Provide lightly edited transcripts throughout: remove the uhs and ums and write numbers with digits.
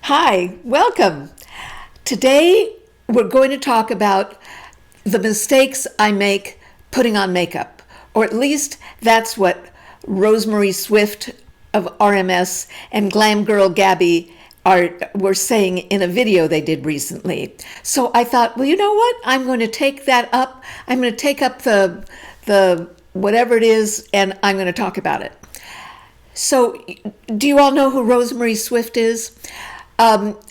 Hi, welcome. Today we're going to talk about the mistakes I make putting on makeup, or at least that's what Rose-Marie Swift of RMS and Glam Girl Gabby were saying in a video they did recently. So I thought, well, you know what? I'm going to take that up. I'm going to take up the whatever it is, and I'm going to talk about it. So, do you all know who Rose-Marie Swift is?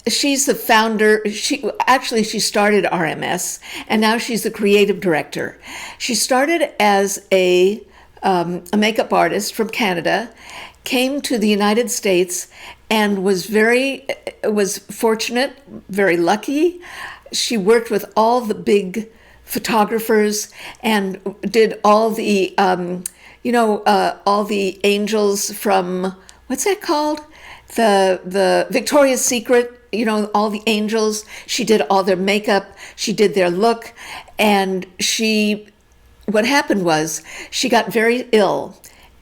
She's the founder. She started RMS, and now she's the creative director. She started as a makeup artist from Canada, came to the United States, and was fortunate, very lucky. She worked with all the big photographers and did all the all the angels from, what's that called? The Victoria's Secret, all the angels. She did all their makeup. She did their look. And what happened was she got very ill.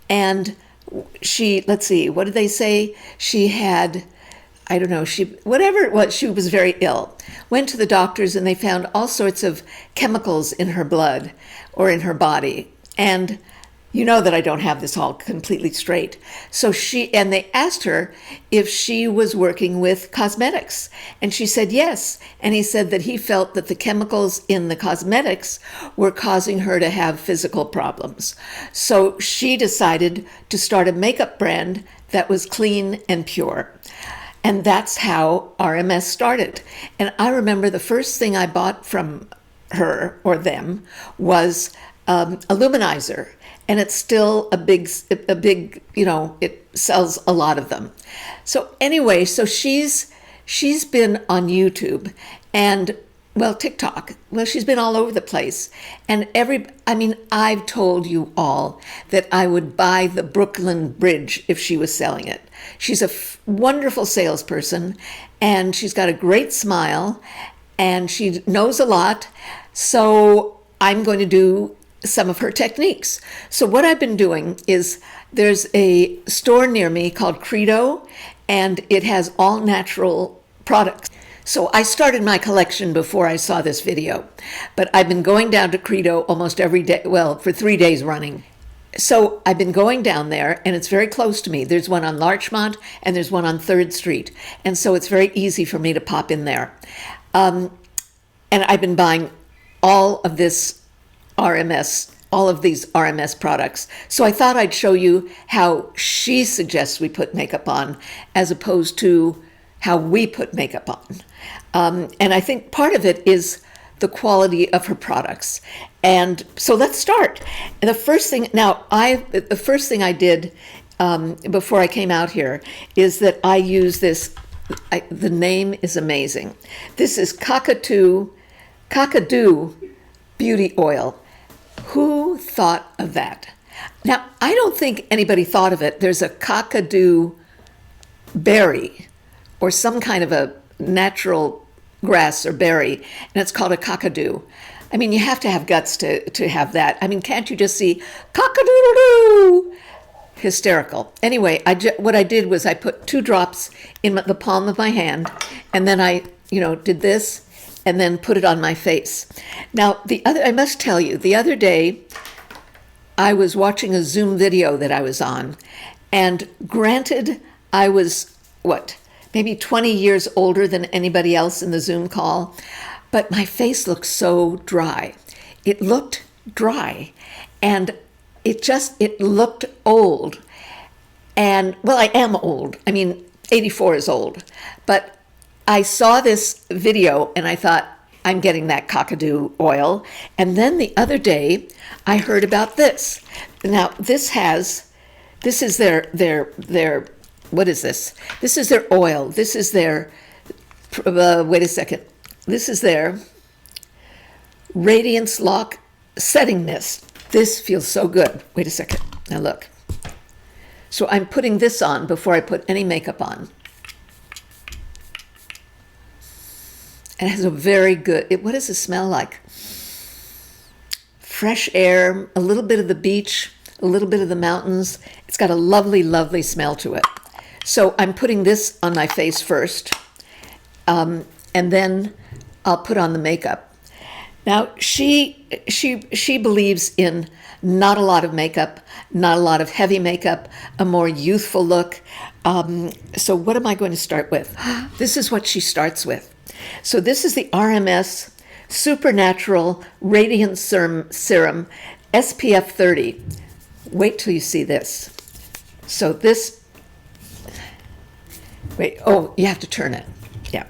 And let's see, what did they say? She had, I don't know, whatever it was, she was very ill. Went to the doctors and they found all sorts of chemicals in her blood or in her body. And you know that I don't have this all completely straight. So they asked her if she was working with cosmetics. And she said yes. And he said that he felt that the chemicals in the cosmetics were causing her to have physical problems. So she decided to start a makeup brand that was clean and pure. And that's how RMS started. And I remember the first thing I bought from her or them was a luminizer. And it's still a big, it sells a lot of them. So anyway, she's been on YouTube and, TikTok. She's been all over the place. And I've told you all that I would buy the Brooklyn Bridge if she was selling it. She's a wonderful salesperson, and she's got a great smile, and she knows a lot. So I'm going to do some of her techniques. So what I've been doing is there's a store near me called Credo, and it has all natural products. So I started my collection before I saw this video, but I've been going down to Credo almost every day, for 3 days running. So I've been going down there, and it's very close to me. There's one on Larchmont, and there's one on 3rd Street. And so it's very easy for me to pop in there. And I've been buying all of these RMS products. So I thought I'd show you how she suggests we put makeup on as opposed to how we put makeup on. And I think part of it is the quality of her products. And so let's start. And the first thing I did before I came out here is that I use this. The name is amazing. This is Kakadu Beauty Oil. Who thought of that? Now, I don't think anybody thought of it. There's a kakadu berry or some kind of a natural grass or berry, and it's called a kakadu. You have to have guts to have that. Can't you just see cock-a-doodle-doo? Hysterical. Anyway, what I did was I put 2 drops in the palm of my hand, and then I, did this, and then put it on my face. Now, I must tell you, the other day, I was watching a Zoom video that I was on, and granted, I was, maybe 20 years older than anybody else in the Zoom call, but my face looked so dry. It looked dry, and it looked old. And, I am old. 84 is old, but I saw this video and I thought, I'm getting that kakadu oil. And then the other day, I heard about this. Now, this is their what is this? This is their oil. This is their, wait a second. This is their Radiance Lock Setting Mist. This feels so good. Wait a second. Now look. So I'm putting this on before I put any makeup on. It has a very good, what does it smell like? Fresh air, a little bit of the beach, a little bit of the mountains. It's got a lovely, lovely smell to it. So I'm putting this on my face first. and then I'll put on the makeup. Now, she believes in not a lot of makeup, not a lot of heavy makeup, a more youthful look. So what am I going to start with? This is what she starts with. So this is the RMS Supernatural Radiance Serum SPF 30. Wait till you see this. So this, wait, oh, you have to turn it. Yeah.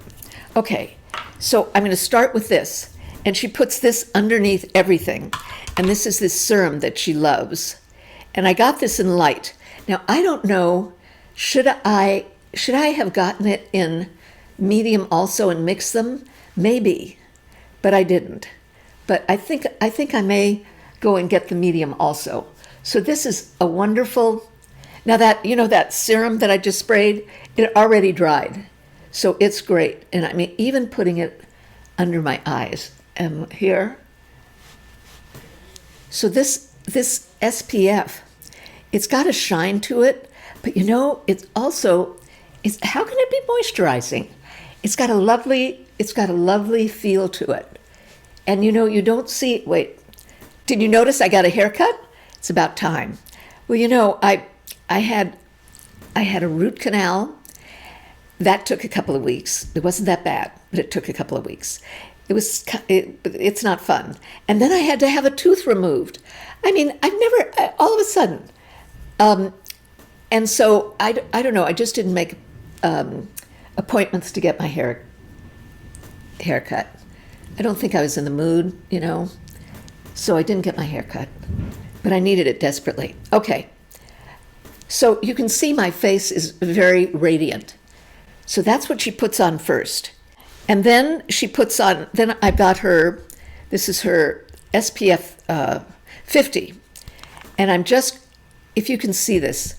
Okay, so I'm going to start with this. And she puts this underneath everything. And this is this serum that she loves. And I got this in light. Now, I don't know, should I have gotten it in medium also and mixed them? Maybe, but I didn't. But I think I may go and get the medium also. So this is a wonderful, now that, you know, that serum that I just sprayed, it already dried. So it's great. And I mean, even putting it under my eyes. Here. So this SPF, it's got a shine to it, but you know, it's also, how can it be moisturizing? It's got a lovely feel to it. And you know, you don't see, wait, did you notice I got a haircut? It's about time. Well, you know, I had a root canal. That took a couple of weeks. It wasn't that bad, but it took a couple of weeks. It's not fun. And then I had to have a tooth removed. I mean, I've never, all of a sudden. And so I don't know, I just didn't make appointments to get my haircut. I don't think I was in the mood, you know, so I didn't get my haircut, but I needed it desperately. Okay, so you can see my face is very radiant. So that's what she puts on first. And then she puts on, then I got her, this is her SPF 50. And I'm just, if you can see this,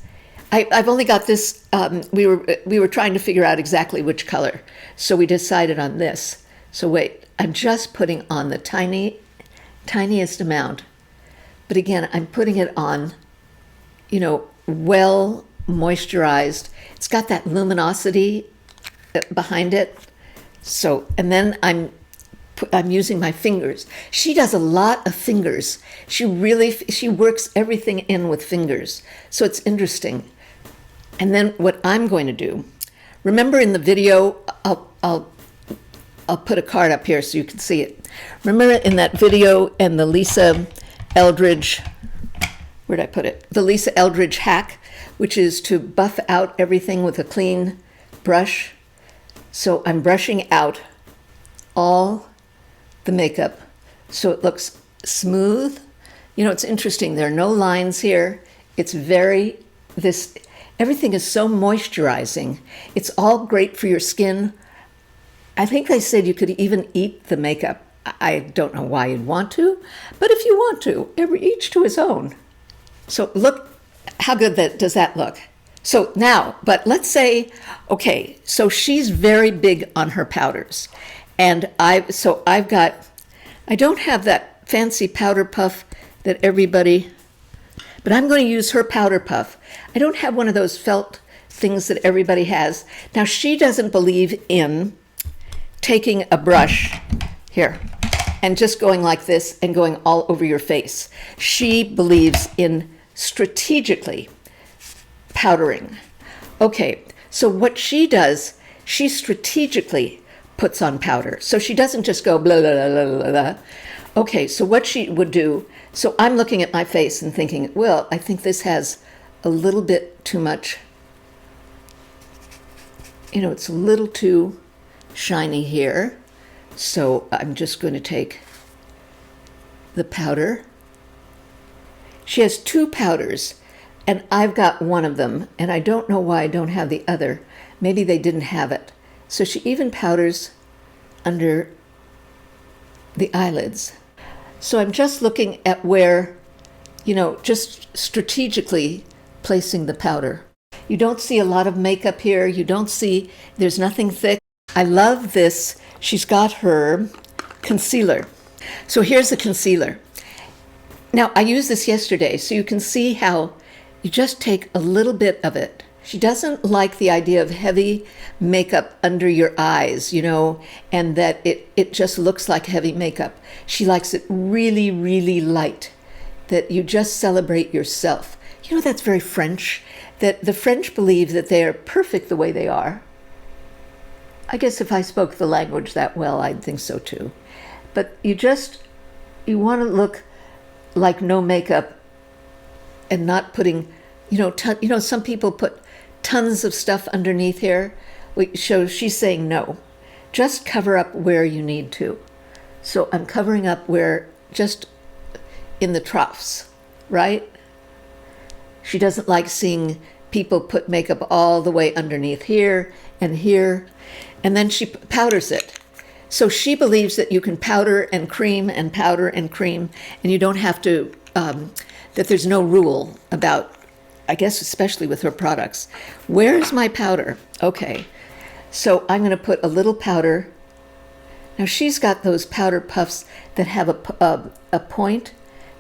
I've only got this, we were trying to figure out exactly which color. So we decided on this. So wait, I'm just putting on the tiniest amount. But again, I'm putting it on, you know, well moisturized. It's got that luminosity behind it. So, and then I'm using my fingers. She does a lot of fingers. She works everything in with fingers. So it's interesting. And then what I'm going to do, remember in the video, I'll put a card up here so you can see it. Remember in that video and the Lisa Eldridge, where'd I put it? The Lisa Eldridge hack, which is to buff out everything with a clean brush. So I'm brushing out all the makeup so it looks smooth. You know, it's interesting. There are no lines here. It's everything is so moisturizing. It's all great for your skin. I think they said you could even eat the makeup. I don't know why you'd want to, but if you want to, each to his own. So look how good does that look? So now, but let's say, okay, so she's very big on her powders. And I don't have that fancy powder puff that everybody, but I'm going to use her powder puff. I don't have one of those felt things that everybody has. Now, she doesn't believe in taking a brush here and just going like this and going all over your face. She believes in strategically powdering. Okay, so what she does, she strategically puts on powder. So she doesn't just go blah, blah, blah, blah, blah. Okay, so what she would do, so I'm looking at my face and thinking, well, I think this has a little bit too much, you know, it's a little too shiny here. So I'm just going to take the powder. She has two powders. And I've got one of them, and I don't know why I don't have the other. Maybe they didn't have it. So she even powders under the eyelids. So I'm just looking at where, you know, just strategically placing the powder. You don't see a lot of makeup here. You don't see, there's nothing thick. I love this. She's got her concealer. So here's the concealer. Now, I used this yesterday, so you can see how you just take a little bit of it She doesn't like the idea of heavy makeup under your eyes, and that it just looks like heavy makeup. She likes it really, really light, that you just celebrate yourself. That's very French, that the French believe that they are perfect the way they are. I guess if I spoke the language that well, I'd think so too. But you want to look like no makeup and not putting, some people put tons of stuff underneath here. So she's saying no, just cover up where you need to. So I'm covering up where, just in the troughs, right? She doesn't like seeing people put makeup all the way underneath here and here, and then she powders it. So she believes that you can powder and cream and powder and cream, and you don't have to, that there's no rule about, I guess especially with her products. Where's my powder? Okay, so I'm going to put a little powder. Now she's got those powder puffs that have a point.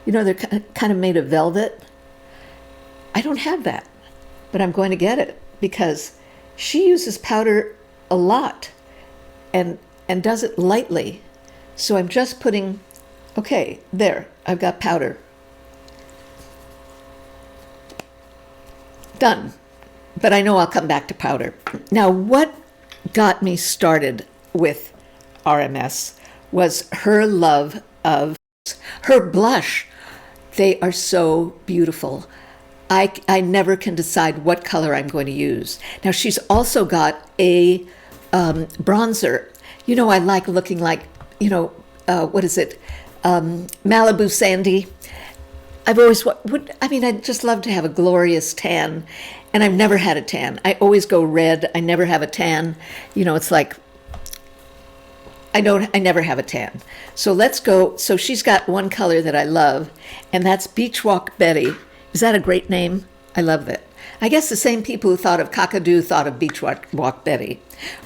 They're kind of made of velvet. I don't have that, but I'm going to get it because she uses powder a lot and does it lightly. So I'm just putting, okay, there, I've got powder. Done. But I know I'll come back to powder. Now, what got me started with RMS was her love of her blush. They are so beautiful. I never can decide what color I'm going to use. Now, she's also got a bronzer. I like looking like, what is it? Malibu Sandy. I've always, I'd just love to have a glorious tan, and I've never had a tan. I always go red. I never have a tan. It's like, I never have a tan. So let's go. So she's got one color that I love, and that's Beach Walk Betty. Is that a great name? I love that. I guess the same people who thought of Cockadoo thought of Beach Walk Betty.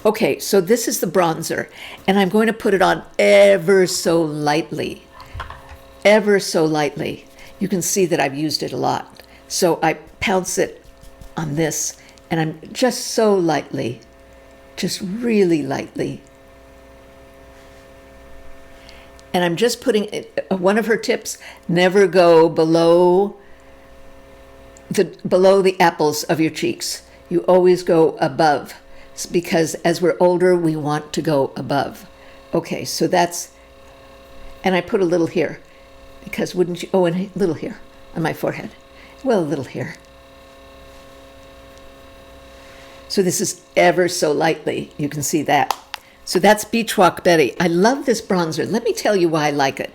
Okay, so this is the bronzer, and I'm going to put it on ever so lightly. Ever so lightly. You can see that I've used it a lot. So I pounce it on this, and I'm just so lightly, just really lightly. And I'm just putting it, one of her tips, never go below the apples of your cheeks. You always go above, because as we're older, we want to go above. Okay, so that's, and I put a little here, because wouldn't you, and a little here on my forehead. Well, a little here. So this is ever so lightly, you can see that. So that's Beach Walk Betty. I love this bronzer. Let me tell you why I like it.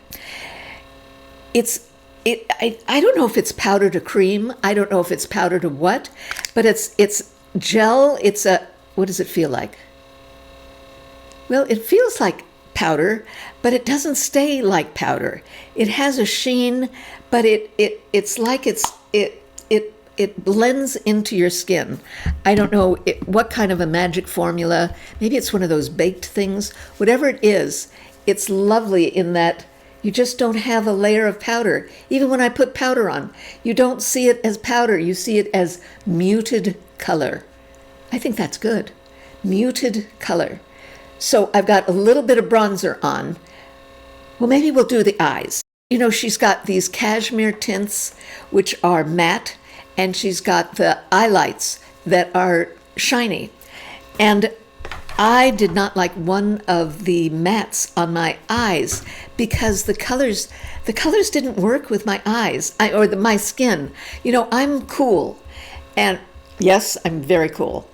I don't know if it's powder to cream. I don't know if it's powder to what, but it's gel. What does it feel like? Well, it feels like powder, but it doesn't stay like powder. It has a sheen, but it's like it blends into your skin. I don't know what kind of a magic formula. Maybe it's one of those baked things. Whatever it is, it's lovely in that you just don't have a layer of powder. Even when I put powder on, you don't see it as powder. You see it as muted color. I think that's good. Muted color. So I've got a little bit of bronzer on. Well, maybe we'll do the eyes. She's got these cashmere tints, which are matte, and she's got the highlights that are shiny. And I did not like one of the mattes on my eyes because the colors didn't work with my eyes my skin. I'm cool, and yes, I'm very cool.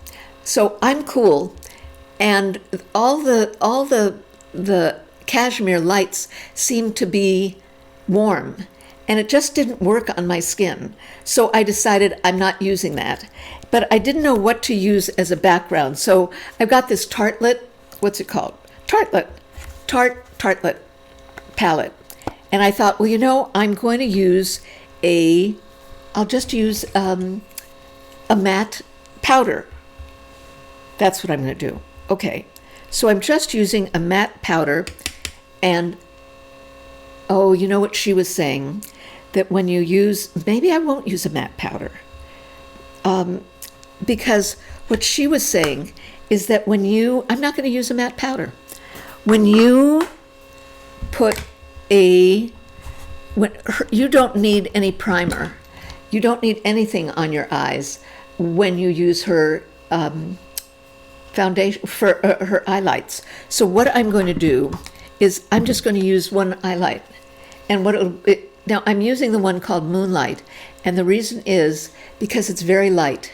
So I'm cool, and all the cashmere lights seem to be warm, and it just didn't work on my skin. So I decided I'm not using that. But I didn't know what to use as a background. So I've got this Tartlet, what's it called? Tartlet palette. And I thought, well, I'm going to use I'll just use a matte powder. That's what I'm going to do. Okay, so I'm just using a matte powder, and you know what she was saying? That when you use, maybe I won't use a matte powder. because what she was saying is that when you, I'm not going to use a matte powder. When you put you don't need any primer. You don't need anything on your eyes when you use her foundation for her highlights. So what I'm going to do is I'm just going to use one highlight. And now I'm using the one called Moonlight. And the reason is because it's very light.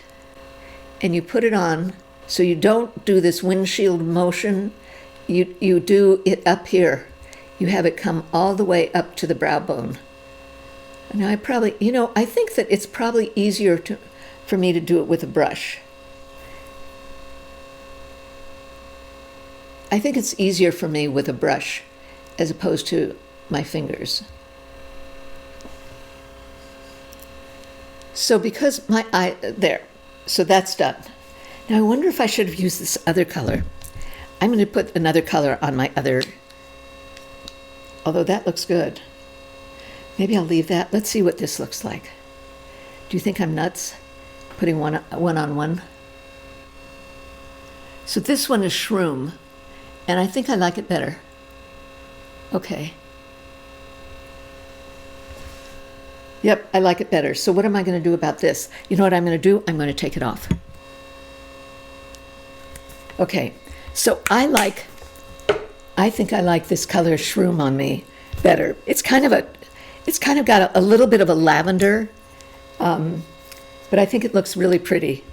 And you put it on, so you don't do this windshield motion. You do it up here. You have it come all the way up to the brow bone. Now I probably, I think that it's probably easier for me to do it with a brush. I think it's easier for me with a brush as opposed to my fingers. So because my eye, there, so that's done. Now I wonder if I should have used this other color. I'm going to put another color on my other, although that looks good. Maybe I'll leave that. Let's see what this looks like. Do you think I'm nuts putting one on one? So this one is Shroom, and I think I like it better. Okay. Yep, I like it better. So what am I going to do about this? You know what I'm going to do? I'm going to take it off. Okay, so I think I like this color Shroom on me better. It's kind of got a little bit of a lavender, but I think it looks really pretty.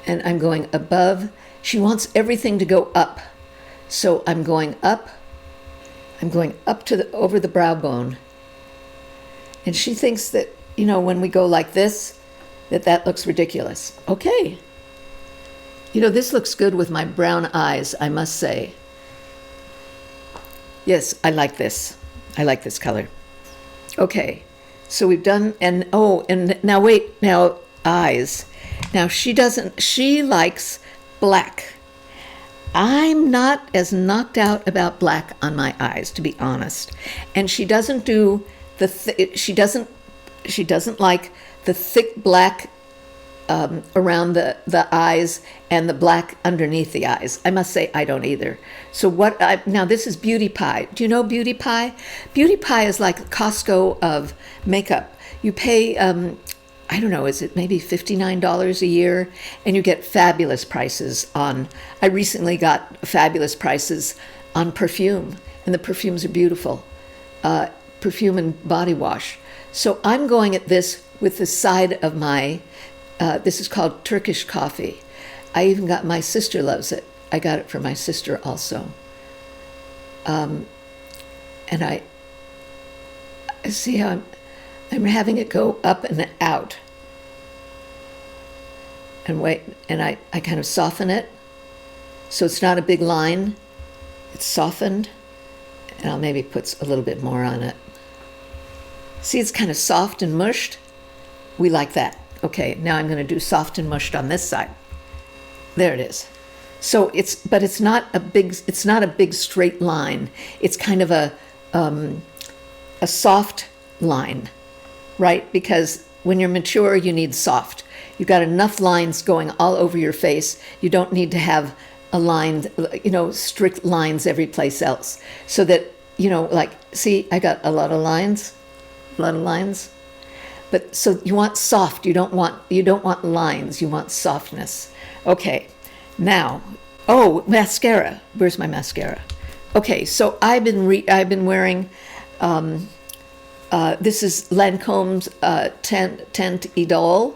And I'm going above. She wants everything to go up. So I'm going up. I'm going up to over the brow bone. And she thinks that, when we go like this, that looks ridiculous. Okay. This looks good with my brown eyes, I must say. Yes, I like this. I like this color. Okay, so we've done, and now wait, now eyes. Now she likes black. I'm not as knocked out about black on my eyes, to be honest. And she doesn't do she doesn't like the thick black around the eyes and the black underneath the eyes. I must say I don't either. So now this is Beauty Pie. Do you know Beauty Pie? Beauty Pie is like Costco of makeup. You pay, I don't know, is it maybe $59 a year? And you get fabulous prices I recently got fabulous prices on perfume, and the perfumes are beautiful. Perfume and body wash. So I'm going at this with the side of my, this is called Turkish coffee. I even got, my sister loves it. I got it for my sister also. And I see how I'm having it go up and out. And wait, and I kind of soften it. So it's not a big line. It's softened. And I'll maybe put a little bit more on it. See, it's kind of soft and mushed. We like that. Okay, now I'm going to do soft and mushed on this side. There it is. So it's not a big straight line. It's kind of a soft line, right? Because when you're mature, you need soft. You've got enough lines going all over your face. You don't need to have strict lines every place else. So that, see, I got a lot of lines. But so you want soft. You don't want lines. You want softness. Okay. Now, mascara. Where's my mascara? Okay, so I've been wearing this is Lancome's Teint Idole,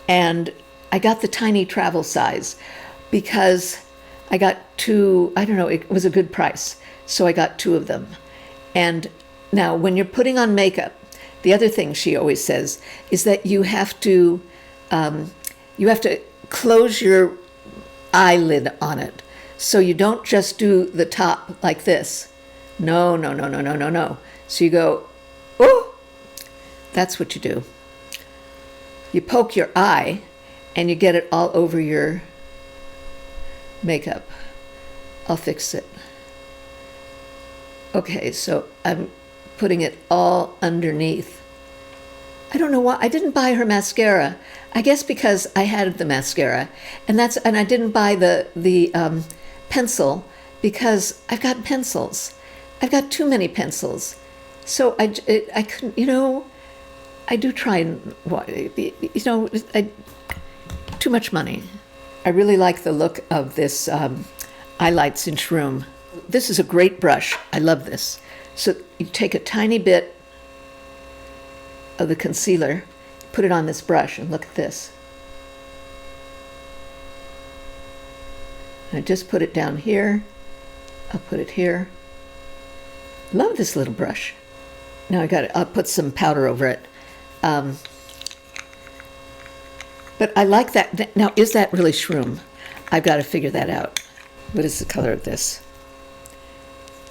and I got the tiny travel size because I got two. I don't know. It was a good price, so I got two of them. And now, when you're putting on makeup, the other thing she always says is that you have to close your eyelid on it. So you don't just do the top like this. No. So you go, oh, that's what you do. You poke your eye and you get it all over your makeup. I'll fix it. Okay, so I'm putting it all underneath. I don't know why I didn't buy her mascara. I guess because I had the mascara, and I didn't buy the pencil because I've got pencils. I've got too many pencils, so I couldn't. I do try and too much money. I really like the look of this Eyelights in Shroom. This is a great brush. I love this. So you take a tiny bit of the concealer, put it on this brush, and look at this. And I just put it down here. I'll put it here. Love this little brush. Now I'll put some powder over it. But I like that. Now, is that really Shroom? I've got to figure that out. What is the color of this?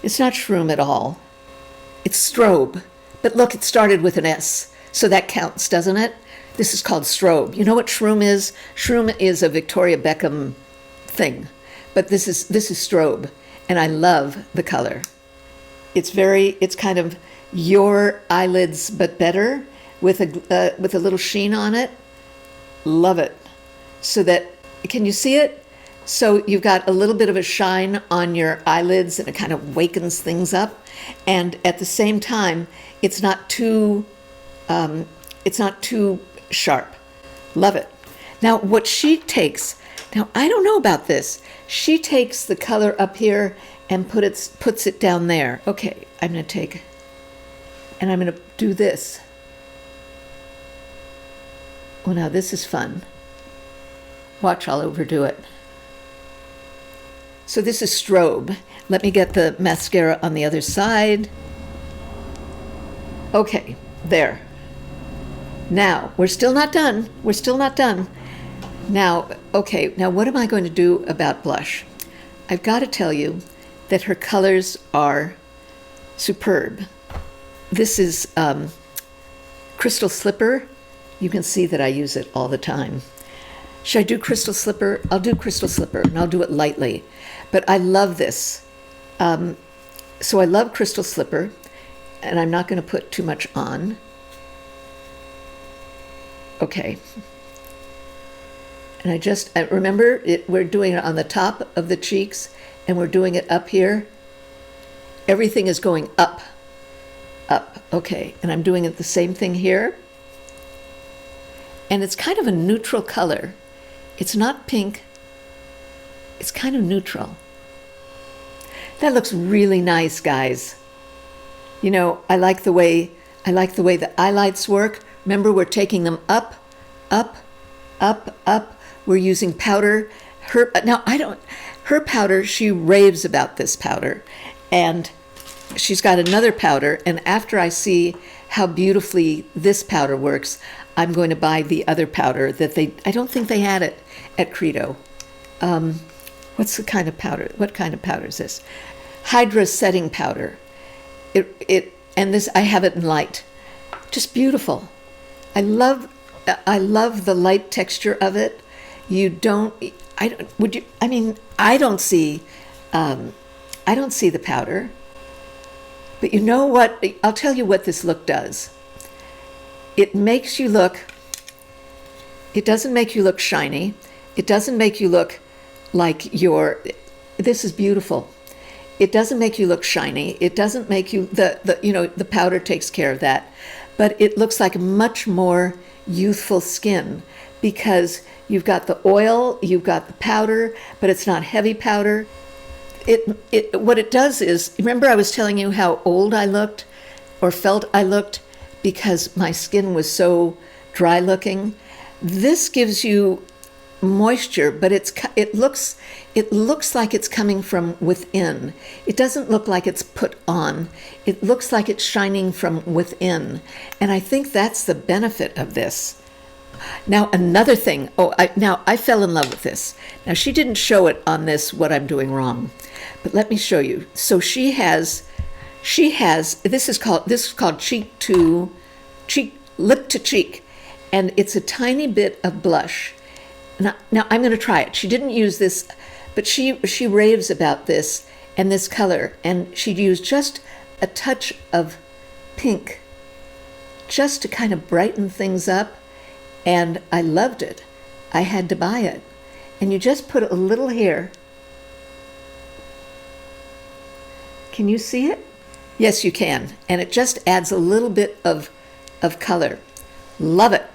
It's not Shroom at all. It's Strobe. But look, it started with an S, so that counts, doesn't it? This is called Strobe. You know what Shroom is? Shroom is a Victoria Beckham thing, but this is Strobe, and I love the color. It's kind of your eyelids, but better, with a little sheen on it. Love it. So that, can you see it? So you've got a little bit of a shine on your eyelids, and it kind of wakens things up. And at the same time, it's not too sharp. Love it. Now, what she takes, now I don't know about this. She takes the color up here and puts it down there. Okay, I'm going to take, and I'm going to do this. Oh, now this is fun. Watch, I'll overdo it. So this is Strobe. Let me get the mascara on the other side. Okay, there. Now, we're still not done. We're still not done. Now, okay, now what am I going to do about blush? I've got to tell you that her colors are superb. This is Crystal Slipper. You can see that I use it all the time. Should I do Crystal Slipper? I'll do Crystal Slipper, and I'll do it lightly. But I love this. So I love Crystal Slipper, and I'm not going to put too much on. Okay. And I remember we're doing it on the top of the cheeks, and we're doing it up here. Everything is going up, up. Okay, and I'm doing it the same thing here. And it's kind of a neutral color. It's not pink. It's kind of neutral. That looks really nice, guys. I like the way the eyelights work. Remember, we're taking them up, up, up, up. We're using powder. Her powder, she raves about this powder. And she's got another powder. And after I see how beautifully this powder works, I'm going to buy the other powder that I don't think they had it at Credo. What's the kind of powder? What kind of powder is this? Hydra setting powder. And this, I have it in light. Just beautiful. I love the light texture of it. I don't see the powder. But you know what? I'll tell you what this look does. It makes you look, it doesn't make you look shiny. It doesn't make you look like this is beautiful. It doesn't make you look shiny. It doesn't make you, the powder takes care of that. But it looks like much more youthful skin because you've got the oil, you've got the powder, but it's not heavy powder. What it does is, remember I was telling you how old I looked or felt I looked because my skin was so dry looking? This gives you moisture, but it looks like it's coming from within. It doesn't look like it's put on. It looks like it's shining from within. And I think that's the benefit of this. Now, another thing. I fell in love with this. Now, she didn't show it on this, what I'm doing wrong. But let me show you. So she has, this is called lip to cheek. And it's a tiny bit of blush. Now I'm going to try it. She didn't use this, but she raves about this and this color. And she used just a touch of pink. just to kind of brighten things up, and I loved it. I had to buy it. And you just put a little here. Can you see it? Yes, you can. And it just adds a little bit of color. Love it.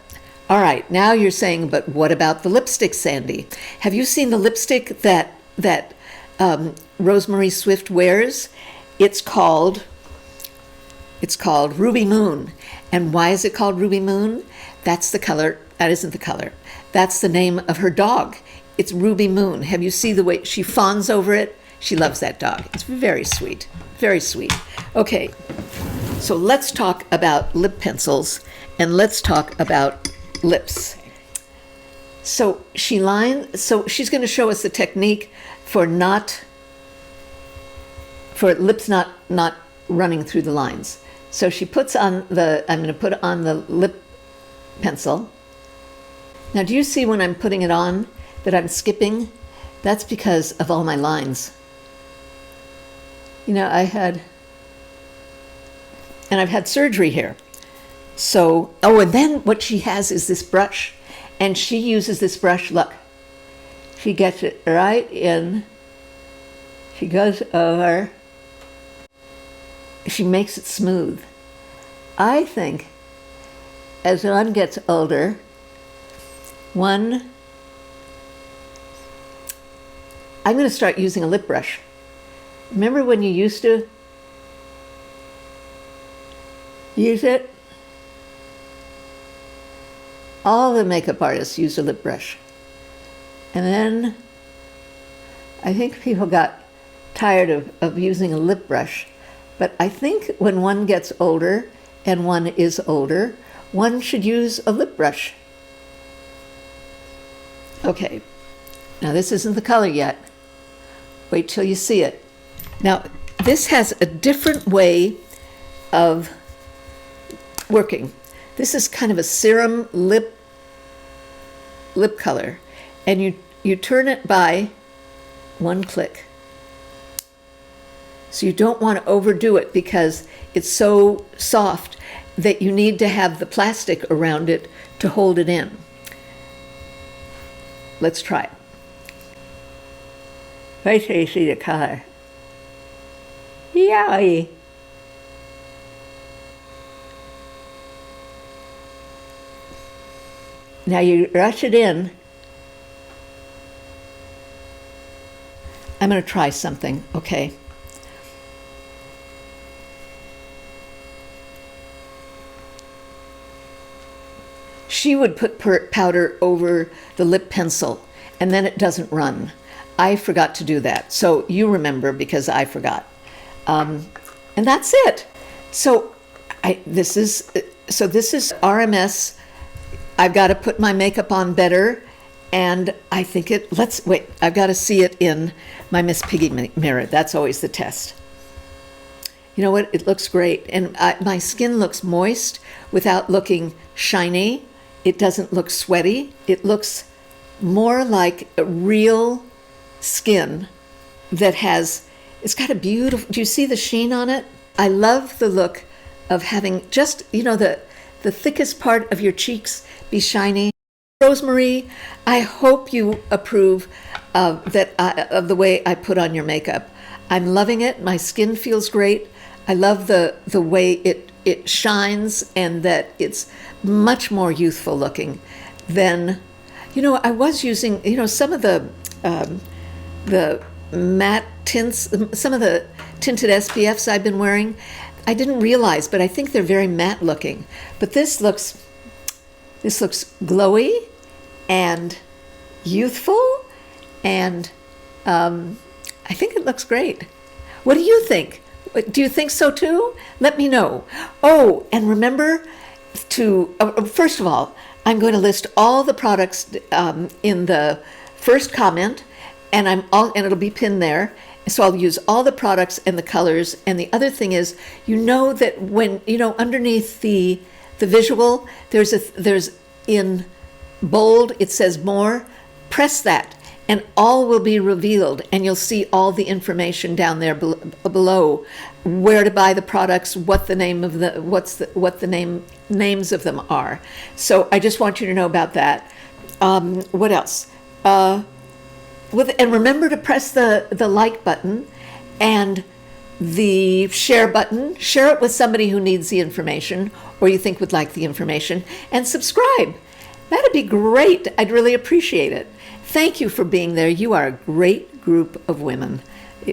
All right, now you're saying, but what about the lipstick, Sandy? Have you seen the lipstick that Rose-Marie Swift wears? It's called Ruby Moon. And why is it called Ruby Moon? That's the color. That isn't the color. That's the name of her dog. It's Ruby Moon. Have you seen the way she fawns over it? She loves that dog. It's very sweet. Very sweet. Okay, so let's talk about lip pencils, and let's talk about lips. So she's going to show us the technique for lips not running through the lines. So she puts on I'm going to put on the lip pencil. Now, do you see when I'm putting it on that I'm skipping? That's because of all my lines. You know, I've had surgery here. So, and then what she has is this brush, and she uses this brush, look. She gets it right in. She goes over. She makes it smooth. I think as one gets older, I'm going to start using a lip brush. Remember when you used to use it? All the makeup artists used a lip brush. And then I think people got tired of using a lip brush. But I think when one gets older, and one is older, one should use a lip brush. Okay, now this isn't the color yet. Wait till you see it. Now, this has a different way of working. This is kind of a serum lip color, and you turn it by one click. So you don't want to overdo it because it's so soft that you need to have the plastic around it to hold it in. Let's try it. Wait till you see the color. Yay! Now you rush it in. I'm going to try something, okay? She would put powder over the lip pencil, and then it doesn't run. I forgot to do that. So you remember because I forgot. And that's it. So this is RMS. I've got to put my makeup on better, and I think I've got to see it in my Miss Piggy mirror. That's always the test. You know what? It looks great. And my skin looks moist without looking shiny. It doesn't look sweaty. It looks more like a real skin that it's got a beautiful, do you see the sheen on it? I love the look of having just, the thickest part of your cheeks be shiny. Rose-Marie, I hope you approve of the way I put on your makeup. I'm loving it. My skin feels great. I love the way it shines, and that it's much more youthful looking than, I was using, some of the matte tints, some of the tinted SPFs I've been wearing. I didn't realize, but I think they're very matte looking. But this looks glowy and youthful, and I think it looks great. What do you think? Do you think so too? Let me know. Oh, and remember first of all, I'm going to list all the products in the first comment, and it'll be pinned there. So I'll use all the products and the colors. And the other thing is, that when underneath the visual, there's in bold, it says more. Press that, and all will be revealed, and you'll see all the information down there below, where to buy the products, what the name of names of them are. So I just want you to know about that. What else? And remember to press the like button and the share button. Share it with somebody who needs the information or you think would like the information, and subscribe. That'd be great. I'd really appreciate it. Thank you for being there. You are a great group of women.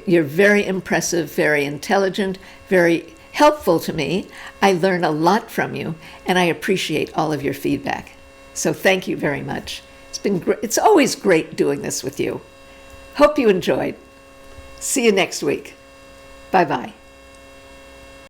You're very impressive, very intelligent, very helpful to me. I learn a lot from you, and I appreciate all of your feedback. So thank you very much. It's always great doing this with you. Hope you enjoyed. See you next week. Bye-bye.